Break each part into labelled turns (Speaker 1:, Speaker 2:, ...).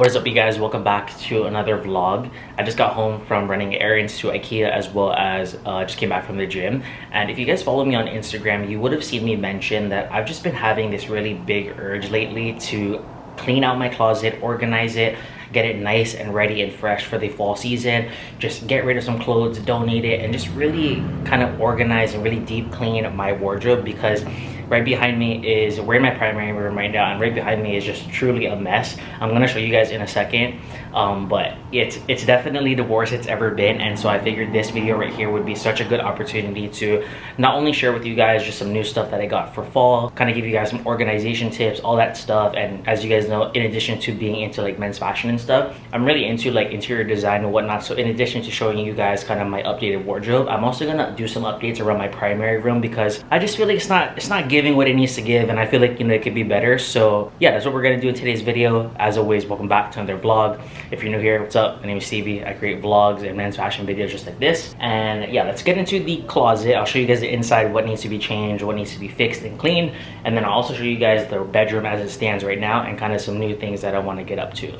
Speaker 1: What is up, you guys? Welcome back to another vlog. I just got home from running errands to IKEA, as well as just came back from the gym. And if you guys follow me on Instagram, you would have seen me mention that I've just been having this really big urge lately to clean out my closet, organize it, get it nice and ready and fresh for the fall season. Just get rid of some clothes, donate it, and just really kind of organize and really deep clean my wardrobe, because right behind me is, we're in my primary room right now, and right behind me is just truly a mess. I'm gonna show you guys in a second, but it's definitely the worst it's ever been. And so I figured this video right here would be such a good opportunity to not only share with you guys just some new stuff that I got for fall, kind of give you guys some organization tips, all that stuff. And as you guys know, in addition to being into like men's fashion and stuff, I'm really into like interior design and whatnot. So in addition to showing you guys kind of my updated wardrobe, I'm also gonna do some updates around my primary room, because I just feel like it's not giving what it needs to give, and I feel like, you know, it could be better. So yeah, that's what we're gonna do in today's video. As always, welcome back to another vlog. If you're new here, what's up? My name is Stevie. I create vlogs and men's fashion videos just like this. And yeah, let's get into the closet. I'll show you guys the inside, what needs to be changed, what needs to be fixed and cleaned, and then I'll also show you guys the bedroom as it stands right now, and kind of some new things that I want to get up to.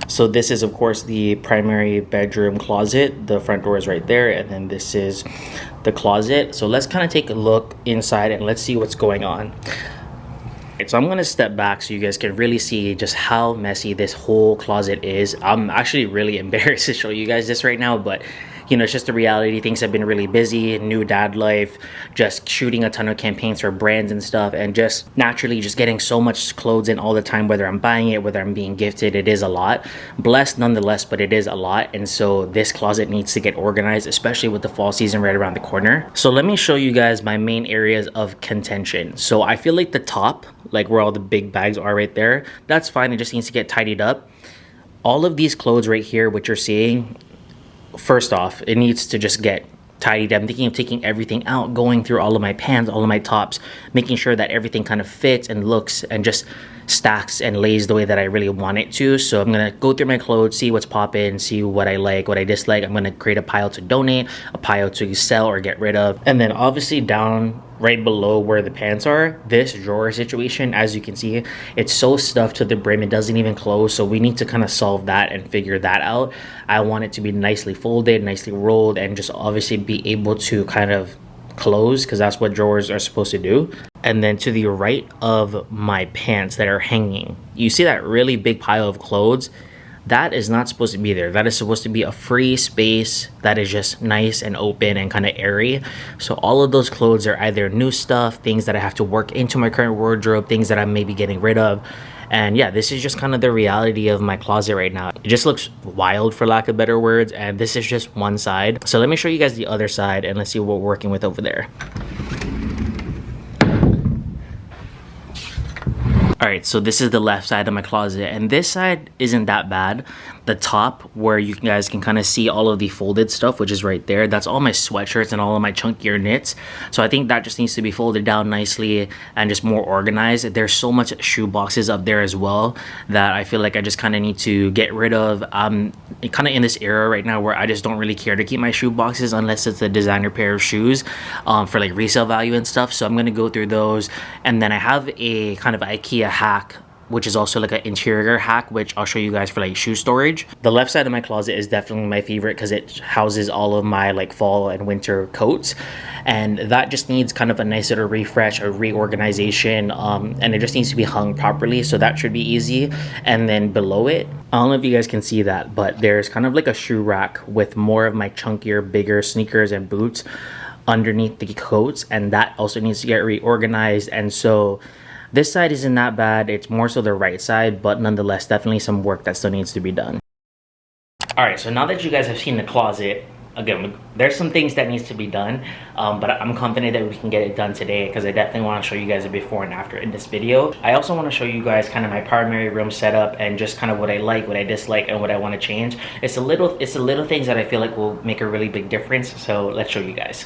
Speaker 1: So this is, of course, the primary bedroom closet. The front door is right there, and then this is the closet. So let's kind of take a look inside and let's see what's going on. So I'm gonna step back so you guys can really see just how messy this whole closet is. I'm actually really embarrassed to show you guys this right now, but you know, it's just the reality. Things have been really busy, new dad life, just shooting a ton of campaigns for brands and stuff, and just naturally just getting so much clothes in all the time, whether I'm buying it, whether I'm being gifted. It is a lot. Blessed nonetheless, but it is a lot. And so this closet needs to get organized, especially with the fall season right around the corner. So let me show you guys my main areas of contention. So I feel like the top, like where all the big bags are right there, that's fine. It just needs to get tidied up. All of these clothes right here, what you're seeing, first off, it needs to just get tidied. I'm thinking of taking everything out, going through all of my pants, all of my tops, making sure that everything kind of fits and looks and just stacks and lays the way that I really want it to. So I'm gonna go through my clothes, see what's popping, see what I like, what I dislike. I'm gonna create a pile to donate, a pile to sell or get rid of. And then obviously down right below where the pants are, this drawer situation, as you can see, it's so stuffed to the brim, it doesn't even close. So we need to kind of solve that and figure that out. I want it to be nicely folded, nicely rolled, and just obviously be able to kind of close, because that's what drawers are supposed to do. And then to the right of my pants that are hanging, you see that really big pile of clothes? That is not supposed to be there. That is supposed to be a free space that is just nice and open and kind of airy. So all of those clothes are either new stuff, things that I have to work into my current wardrobe, things that I'm maybe getting rid of. And yeah, this is just kind of the reality of my closet right now. It just looks wild, for lack of better words, and this is just one side. So let me show you guys the other side and let's see what we're working with over there. All right, so this is the left side of my closet, and this side isn't that bad. The top, where you guys can kind of see all of the folded stuff, which is right there, that's all my sweatshirts and all of my chunkier knits. So I think that just needs to be folded down nicely and just more organized. There's so much shoe boxes up there as well that I feel like I just kind of need to get rid of. I'm kind of in this era right now where I just don't really care to keep my shoe boxes unless it's a designer pair of shoes for like resale value and stuff. So I'm gonna go through those, and then I have a kind of IKEA hack, which is also like an interior hack, which I'll show you guys for like shoe storage. The left side of my closet is definitely my favorite because it houses all of my like fall and winter coats, and that just needs kind of a nice little refresh or reorganization, and it just needs to be hung properly, so that should be easy. And then below it, I don't know if you guys can see that, but there's kind of like a shoe rack with more of my chunkier, bigger sneakers and boots underneath the coats, and that also needs to get reorganized. And so this side isn't that bad, it's more so the right side, but nonetheless, definitely some work that still needs to be done. All right, so now that you guys have seen the closet, again, there's some things that needs to be done, but I'm confident that we can get it done today, because I definitely want to show you guys a before and after in this video. I also want to show you guys kind of my primary room setup and just kind of what I like, what I dislike, and what I want to change. It's the little things that I feel like will make a really big difference, so let's show you guys.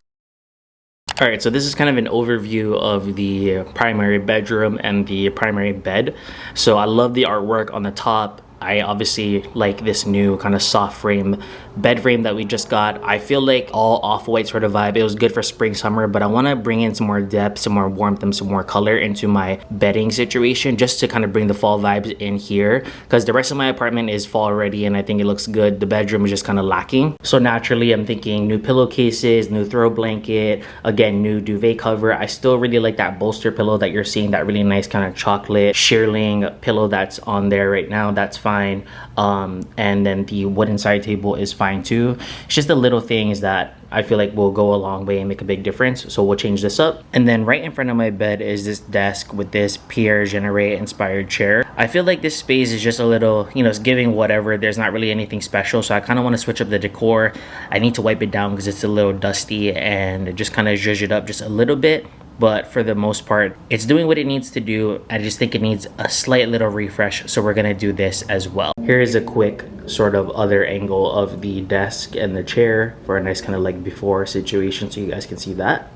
Speaker 1: All right, so this is kind of an overview of the primary bedroom and the primary bed. So I love the artwork on the top. I obviously like this new kind of soft frame bed frame that we just got. I feel like all off-white sort of vibe. It was good for spring, summer, but I want to bring in some more depth, some more warmth, and some more color into my bedding situation, just to kind of bring the fall vibes in here, because the rest of my apartment is fall already and I think it looks good. The bedroom is just kind of lacking. So naturally I'm thinking new pillowcases, new throw blanket, again new duvet cover. I still really like that bolster pillow that you're seeing, that really nice kind of chocolate shearling pillow that's on there right now. That's fine. And then the wooden side table is fine too. It's just the little things that I feel like will go a long way and make a big difference. So we'll change this up. And then right in front of my bed is this desk with this Pierre Generet inspired chair. I feel like this space is just a little, you know, it's giving whatever. There's not really anything special. So I kind of want to switch up the decor. I need to wipe it down because it's a little dusty, and just kind of zhuzh it up just a little bit. But for the most part, it's doing what it needs to do. I just think it needs a slight little refresh, so we're gonna do this as well. Here is a quick sort of other angle of the desk and the chair for a nice kind of like before situation, so you guys can see that.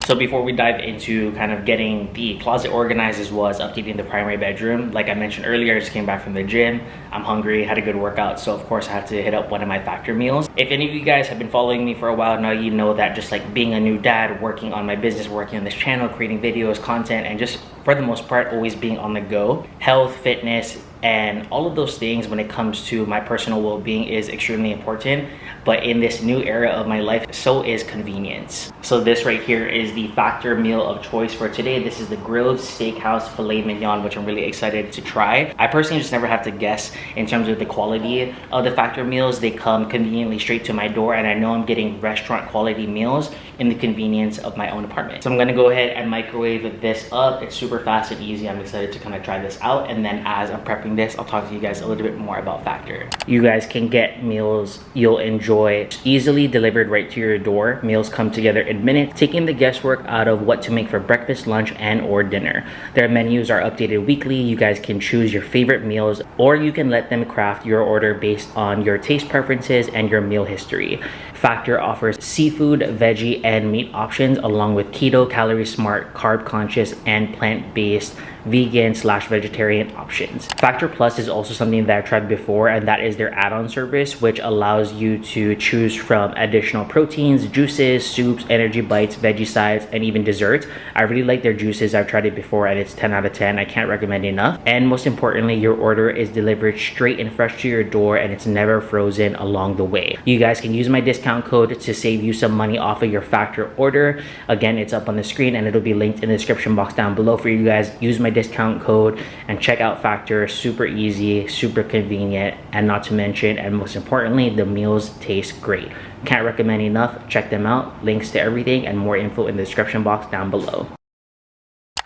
Speaker 1: So before we dive into kind of getting the closet organized as well as updating the primary bedroom, like I mentioned earlier, I just came back from the gym. I'm hungry, had a good workout, so of course I had to hit up one of my factor meals. If any of you guys have been following me for a while now, you know that just like being a new dad, working on my business, working on this channel, creating videos, content, and just for the most part always being on the go, health, fitness, and all of those things when it comes to my personal well-being is extremely important. But in this new era of my life, so is convenience. So this right here is the factor meal of choice for today. This is the grilled steakhouse filet mignon, which I'm really excited to try. I personally just never have to guess in terms of the quality of the factor meals. They come conveniently straight to my door, and I know I'm getting restaurant quality meals in the convenience of my own apartment. So I'm gonna go ahead and microwave this up. It's super fast and easy. I'm excited to kind of try this out, and then as I'm prepping this, I'll talk to you guys a little bit more about factor. You guys can get meals you'll enjoy easily delivered right to your door. Meals come together in minutes, taking the guesswork out of what to make for breakfast, lunch, and or dinner. Their menus are updated weekly. You guys can choose your favorite meals, or you can let them craft your order based on your taste preferences and your meal history. Factor offers seafood, veggie, and meat options, along with keto, calorie smart, carb conscious, and plant-based vegan/vegetarian options. Factor Plus is also something that I tried before, and that is their add-on service, which allows you to choose from additional proteins, juices, soups, energy bites, veggie sides, and even desserts. I really like their juices. I've tried it before and it's 10 out of 10. I can't recommend enough. And most importantly, your order is delivered straight and fresh to your door, and it's never frozen along the way. You guys can use my discount code to save you some money off of your Factor order. Again, it's up on the screen and it'll be linked in the description box down below for you guys. Use my discount code and check out Factor. Super easy, super convenient, and not to mention, and most importantly, the meals taste great. Can't recommend enough. Check them out. Links to everything and more info in the description box down below.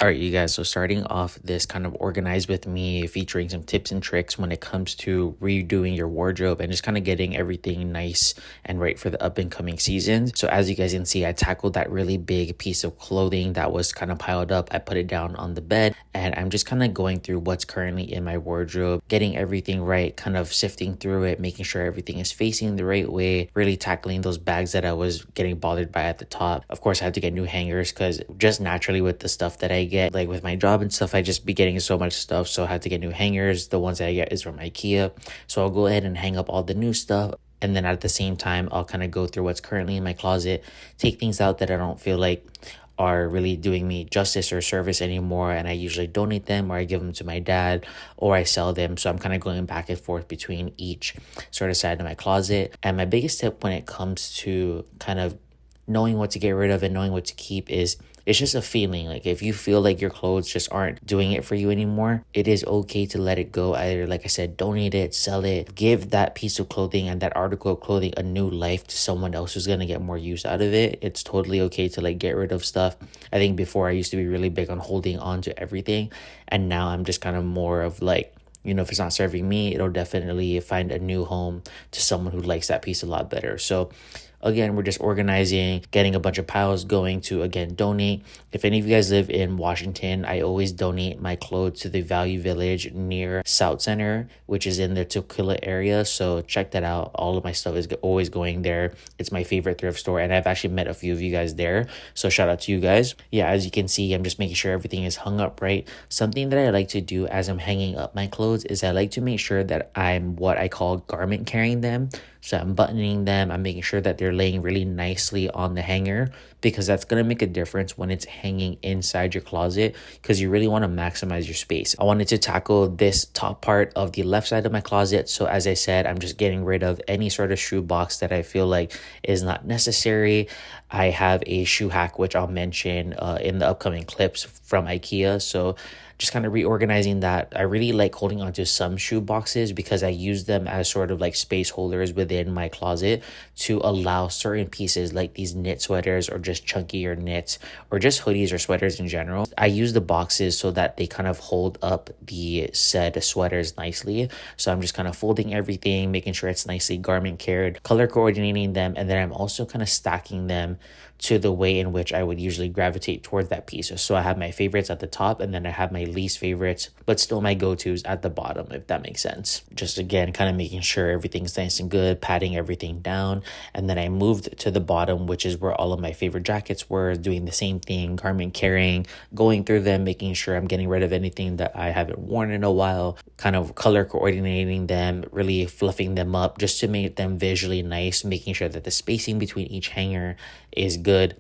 Speaker 1: All right, you guys, so starting off this kind of organized with me, featuring some tips and tricks when it comes to redoing your wardrobe and just kind of getting everything nice and right for the up and coming season. So as you guys can see, I tackled that really big piece of clothing that was kind of piled up. I put it down on the bed, and I'm just kind of going through what's currently in my wardrobe, getting everything right, kind of sifting through it, making sure everything is facing the right way, really tackling those bags that I was getting bothered by at the top. Of course, I had to get new hangers because just naturally with the stuff that I get, like with my job and stuff, I just be getting so much stuff, so I had to get new hangers. The ones that I get is from IKEA, so I'll go ahead and hang up all the new stuff, and then at the same time I'll kind of go through what's currently in my closet, take things out that I don't feel like are really doing me justice or service anymore, and I usually donate them, or I give them to my dad, or I sell them. So I'm kind of going back and forth between each sort of side of my closet. And my biggest tip when it comes to kind of knowing what to get rid of and knowing what to keep is, it's just a feeling. Like if you feel like your clothes just aren't doing it for you anymore, it is okay to let it go. Either, like I said, donate it, sell it, give that piece of clothing and that article of clothing a new life to someone else who's gonna get more use out of it. It's totally okay to like get rid of stuff. I think before I used to be really big on holding on to everything, and now I'm just kind of more of like, you know, if it's not serving me, it'll definitely find a new home to someone who likes that piece a lot better. So again, we're just organizing, getting a bunch of piles going to, again, donate. If any of you guys live in Washington, I always donate my clothes to the Value Village near Southcenter, which is in the Tukwila area. So check that out. All of my stuff is always going there. It's my favorite thrift store, and I've actually met a few of you guys there. So shout out to you guys. Yeah, as you can see, I'm just making sure everything is hung up right. Something that I like to do as I'm hanging up my clothes is I like to make sure that I'm what I call garment carrying them. So I'm buttoning them. I'm making sure that they're laying really nicely on the hanger, because that's going to make a difference when it's hanging inside your closet, because you really want to maximize your space. I wanted to tackle this top part of the left side of my closet. So as I said, I'm just getting rid of any sort of shoe box that I feel like is not necessary. I have a shoe hack, which I'll mention in the upcoming clips from IKEA. So just kind of reorganizing that. I really like holding onto some shoe boxes because I use them as sort of like space holders within my closet to allow certain pieces like these knit sweaters or just chunkier knits or just hoodies or sweaters in general. I use the boxes so that they kind of hold up the said sweaters nicely. So I'm just kind of folding everything, making sure it's nicely garment carried, color coordinating them, and then I'm also kind of stacking them to the way in which I would usually gravitate towards that piece. So I have my favorites at the top, and then I have my least favorites, but still my go-tos at the bottom, if that makes sense. Just again, kind of making sure everything's nice and good, patting everything down. And then I moved to the bottom, which is where all of my favorite jackets were, doing the same thing, garment carrying, going through them, making sure I'm getting rid of anything that I haven't worn in a while, kind of color coordinating them, really fluffing them up just to make them visually nice, making sure that the spacing between each hanger is good.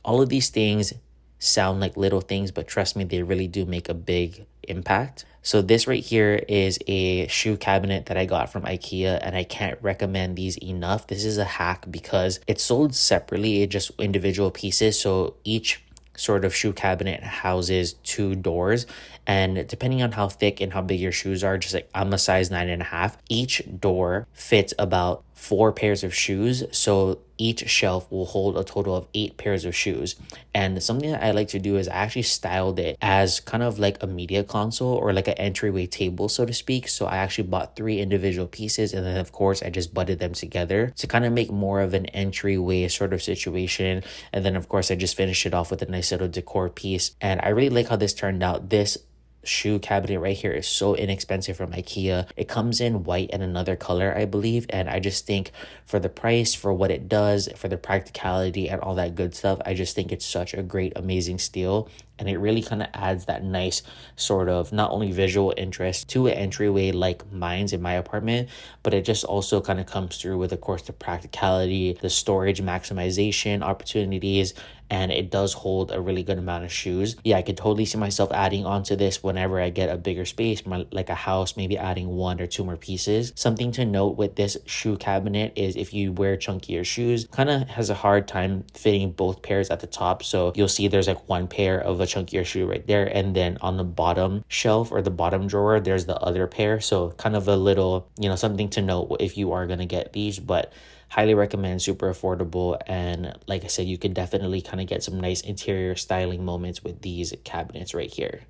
Speaker 1: All of these things sound like little things, but trust me, they really do make a big impact. So this right here is a shoe cabinet that I got from IKEA, and I can't recommend these enough. This is a hack because it's sold separately, just individual pieces. So each sort of shoe cabinet houses 2 doors, and depending on how thick and how big your shoes are, just like I'm a size 9.5, each door fits about 4 pairs of shoes. So each shelf will hold a total of 8 pairs of shoes. And something that I like to do is I actually styled it as kind of like a media console or like an entryway table, so to speak. So I actually bought 3 individual pieces, and then of course I just butted them together to kind of make more of an entryway sort of situation. And then of course I just finished it off with a nice little decor piece, and I really like how this turned out. This shoe cabinet right here is so inexpensive from IKEA. It comes in white and another color, I believe, and I just think for the price, for what it does, for the practicality and all that good stuff, I just think it's such a great, amazing steal. And it really kind of adds that nice sort of not only visual interest to an entryway like mine's in my apartment, but it just also kind of comes through with, of course, the practicality, the storage maximization opportunities, and it does hold a really good amount of shoes. Yeah, I could totally see myself adding onto this whenever I get a bigger space, like a house, maybe adding 1 or 2 more pieces. Something to note with this shoe cabinet is if you wear chunkier shoes, kind of has a hard time fitting both pairs at the top. So you'll see there's like 1 pair of a chunkier shoe right there, and then on the bottom shelf or the bottom drawer there's the other pair. So kind of a little, something to note if you are going to get these, but highly recommend, super affordable. And like I said, you can definitely kind of get some nice interior styling moments with these cabinets right here.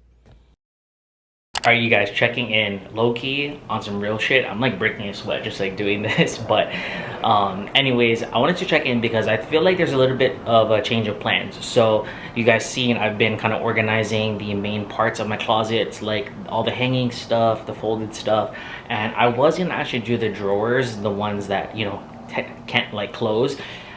Speaker 1: All right, you guys, checking in low-key on some real shit. I'm like breaking a sweat just like doing this, but anyways, I wanted to check in because I feel like there's a little bit of a change of plans. So you guys seen I've been kind of organizing the main parts of my closets, like all the hanging stuff, the folded stuff, and I was gonna actually do the drawers, the ones that can't like close.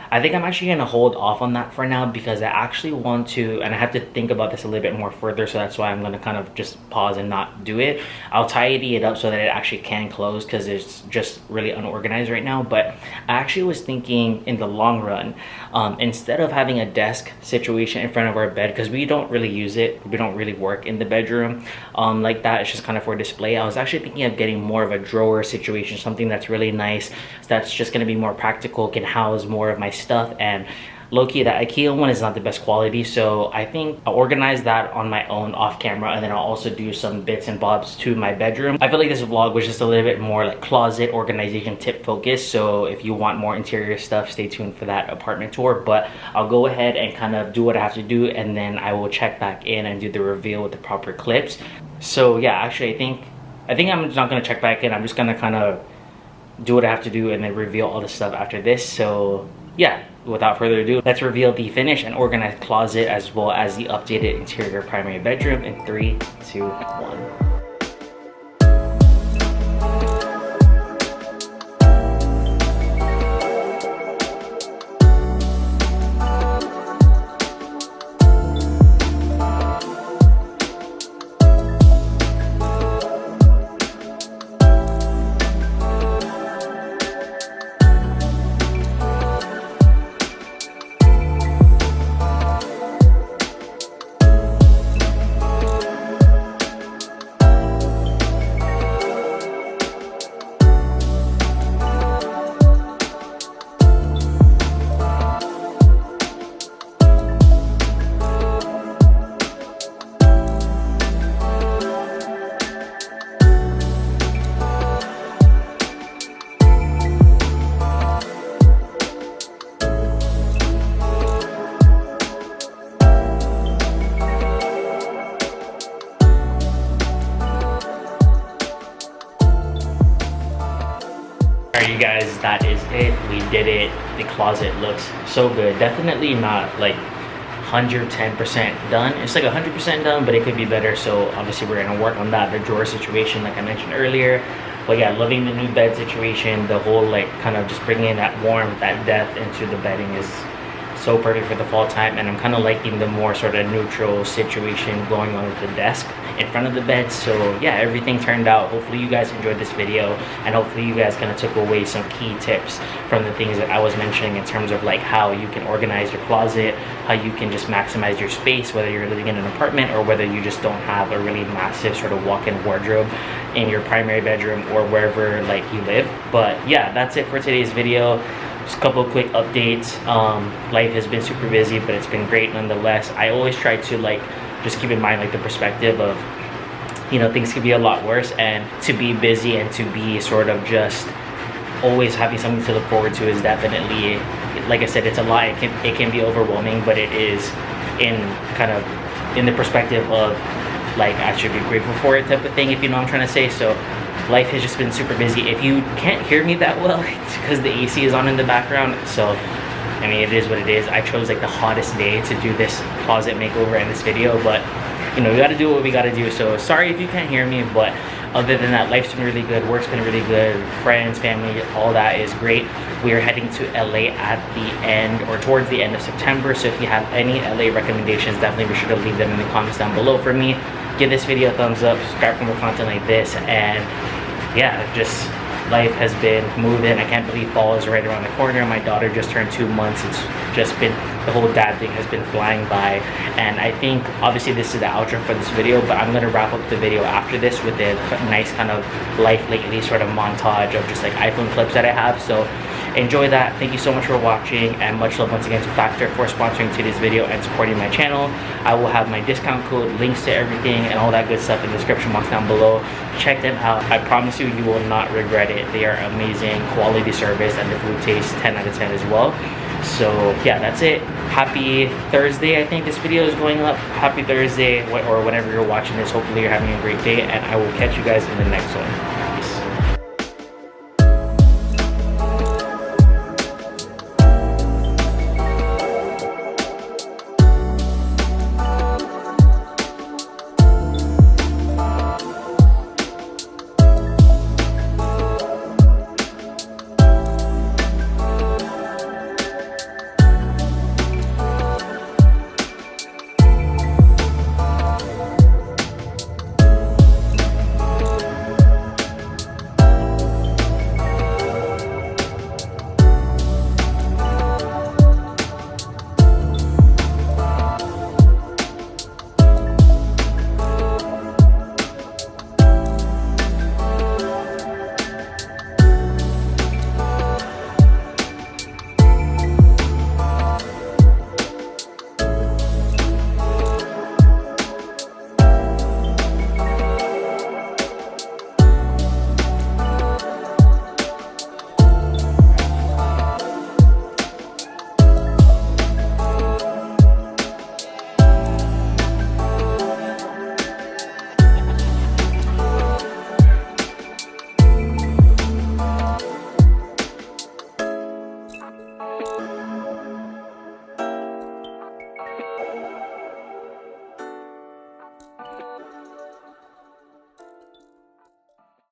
Speaker 1: I think I'm actually going to hold off on that for now because I actually want to, and I have to think about this a little bit more further, so that's why I'm going to kind of just pause and not do it. I'll tidy it up so that it actually can close because it's just really unorganized right now. But I actually was thinking in the long run, instead of having a desk situation in front of our bed, because we don't really use it, we don't really work in the bedroom like that, it's just kind of for display. I was actually thinking of getting more of a drawer situation, something that's really nice, that's just going to be more practical, can house more of my stuff. And low-key, that IKEA one is not the best quality, so I think I'll organize that on my own off camera, and then I'll also do some bits and bobs to my bedroom. I feel like this vlog was just a little bit more like closet organization tip focused, so if you want more interior stuff, stay tuned for that apartment tour. But I'll go ahead and kind of do what I have to do, and then I will check back in and do the reveal with the proper clips. So yeah, actually I think I'm not gonna check back in. I'm just gonna kind of do what I have to do and then reveal all the stuff after this. So yeah, without further ado, let's reveal the finished and organized closet as well as the updated interior primary bedroom in 3, 2, 1. Alright you guys, that is it. We did it. The closet looks so good. Definitely not like 110% done. It's like 100% done, but it could be better. So obviously we're gonna work on that. The drawer situation, like I mentioned earlier. But yeah, loving the new bed situation. The whole like kind of just bringing that warmth, that depth into the bedding is so perfect for the fall time. And I'm kind of liking the more sort of neutral situation going on with the desk in front of the bed. So yeah, everything turned out. Hopefully you guys enjoyed this video, and hopefully you guys kind of took away some key tips from the things that I was mentioning in terms of like how you can organize your closet, how you can just maximize your space, whether you're living in an apartment or whether you just don't have a really massive sort of walk-in wardrobe in your primary bedroom or wherever like you live. But yeah, that's it for today's video. Just a couple of quick updates. Life has been super busy, but it's been great nonetheless. I always try to like just keep in mind like the perspective of, you know, things could be a lot worse, and to be busy and to be sort of just always having something to look forward to is definitely, like I said, it's a lot. It can be overwhelming, but it is in kind of in the perspective of like I should be grateful for it type of thing, if you know what I'm trying to say. So life has just been super busy. If you can't hear me that well, it's because the AC is on in the background. So I mean, it is what it is. I chose like the hottest day to do this closet makeover in this video, but you know, we gotta do what we gotta do. So sorry if you can't hear me, but other than that, life's been really good, work's been really good, friends, family, all that is great. We are heading to LA at the end or towards the end of September. So if you have any LA recommendations, definitely be sure to leave them in the comments down below for me. Give this video a thumbs up, subscribe for more content like this, and yeah, just life has been moving. I can't believe fall is right around the corner. My daughter just turned 2 months. It's just been, the whole dad thing has been flying by. And I think obviously this is the outro for this video, but I'm gonna wrap up the video after this with a nice kind of life lately sort of montage of just like iPhone clips that I have. So enjoy that. Thank you so much for watching, and much love once again to Factor for sponsoring today's video and supporting my channel. I will have my discount code, links to everything and all that good stuff in the description box down below. Check them out. I promise you, you will not regret it. They are amazing, quality service, and the food tastes 10 out of 10 as well. So yeah, that's it. Happy Thursday. I think this video is going up. Happy Thursday, or whenever you're watching this. Hopefully you're having a great day, and I will catch you guys in the next one.